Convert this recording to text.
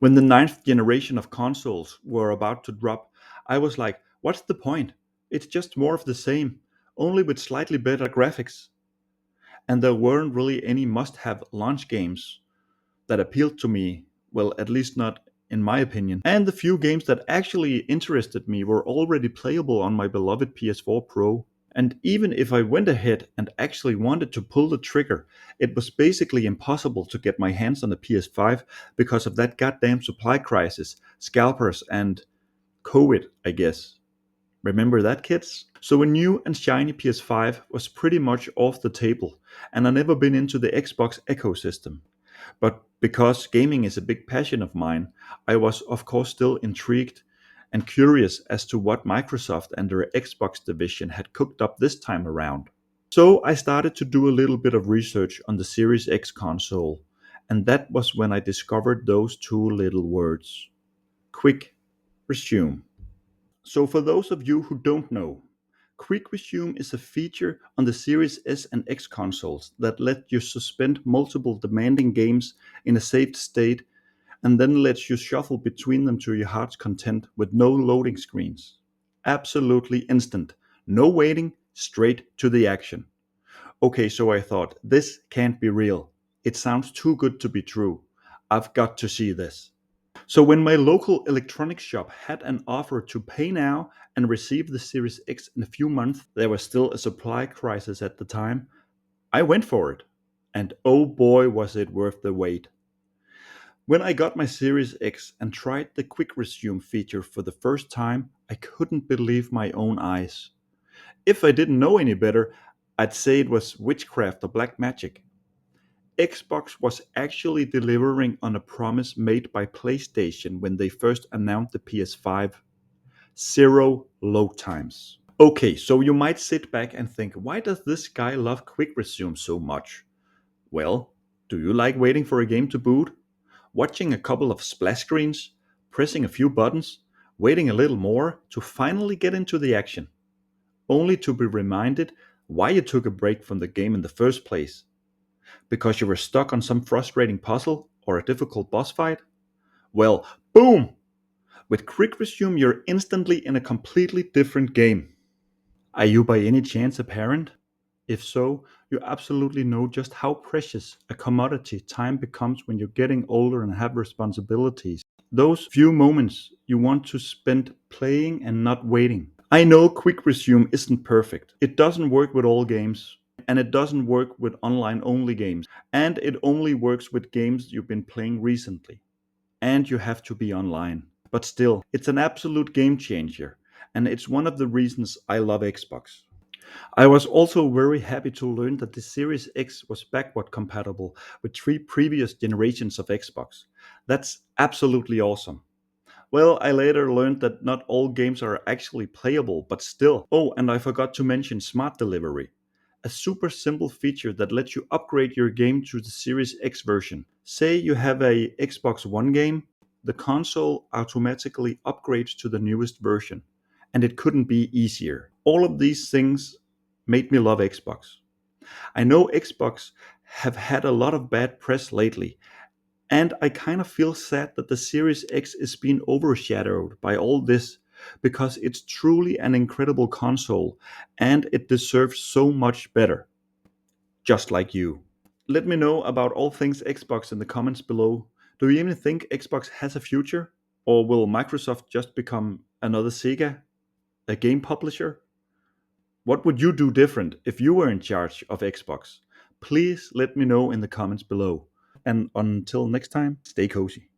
When the ninth generation of consoles were about to drop, I was like, what's the point? It's just more of the same, only with slightly better graphics. And there weren't really any must have launch games that appealed to me, well, at least not in my opinion. And the few games that actually interested me were already playable on my beloved PS4 Pro. And even if I went ahead and actually wanted to pull the trigger, it was basically impossible to get my hands on the PS5 because of that goddamn supply crisis, scalpers, and COVID, I guess. Remember that, kids? So a new and shiny PS5 was pretty much off the table, and I've never been into the Xbox ecosystem. But because gaming is a big passion of mine, I was of course still intrigued and curious as to what Microsoft and their Xbox division had cooked up this time around. So I started to do a little bit of research on the Series X console, and that was when I discovered those two little words: Quick Resume. So, for those of you who don't know, Quick Resume is a feature on the Series S and X consoles that let you suspend multiple demanding games in a saved state and then lets you shuffle between them to your heart's content with no loading screens. Absolutely instant. No waiting, straight to the action. Okay, so I thought, this can't be real. It sounds too good to be true. I've got to see this. So when my local electronics shop had an offer to pay now and receive the Series X in a few months, there was still a supply crisis at the time. I went for it. And oh boy, was it worth the wait. When I got my Series X and tried the quick resume feature for the first time, I couldn't believe my own eyes. If I didn't know any better, I'd say it was witchcraft or black magic. Xbox was actually delivering on a promise made by PlayStation when they first announced the PS5: zero load times. Okay, so you might sit back and think, why does this guy love quick resume so much? Well, do you like waiting for a game to boot? Watching a couple of splash screens? Pressing a few buttons? Waiting a little more to finally get into the action? Only to be reminded why you took a break from the game in the first place? Because you were stuck on some frustrating puzzle or a difficult boss fight? Well, boom! With Quick Resume, you're instantly in a completely different game. Are you by any chance a parent? If so, you absolutely know just how precious a commodity time becomes when you're getting older and have responsibilities. Those few moments you want to spend playing and not waiting. I know Quick Resume isn't perfect. It doesn't work with all games, and it doesn't work with online only games, and it only works with games you've been playing recently, and you have to be online. But still, it's an absolute game changer, and it's one of the reasons I love Xbox. I was also very happy to learn that the Series X was backward compatible with three previous generations of Xbox. That's absolutely awesome. Well, I later learned that not all games are actually playable, but still. Oh, and I forgot to mention Smart Delivery, a super simple feature that lets you upgrade your game to the Series X version. Say you have a Xbox One game, the console automatically upgrades to the newest version, and it couldn't be easier. All of these things made me love Xbox. I know Xbox have had a lot of bad press lately, and I kind of feel sad that the Series X is being overshadowed by all this because it's truly an incredible console and it deserves so much better, just like you. Let me know about all things Xbox in the comments below. Do you even think Xbox has a future? Or will Microsoft just become another Sega, a game publisher? What would you do different if you were in charge of Xbox? Please let me know in the comments below. And until next time, stay cozy.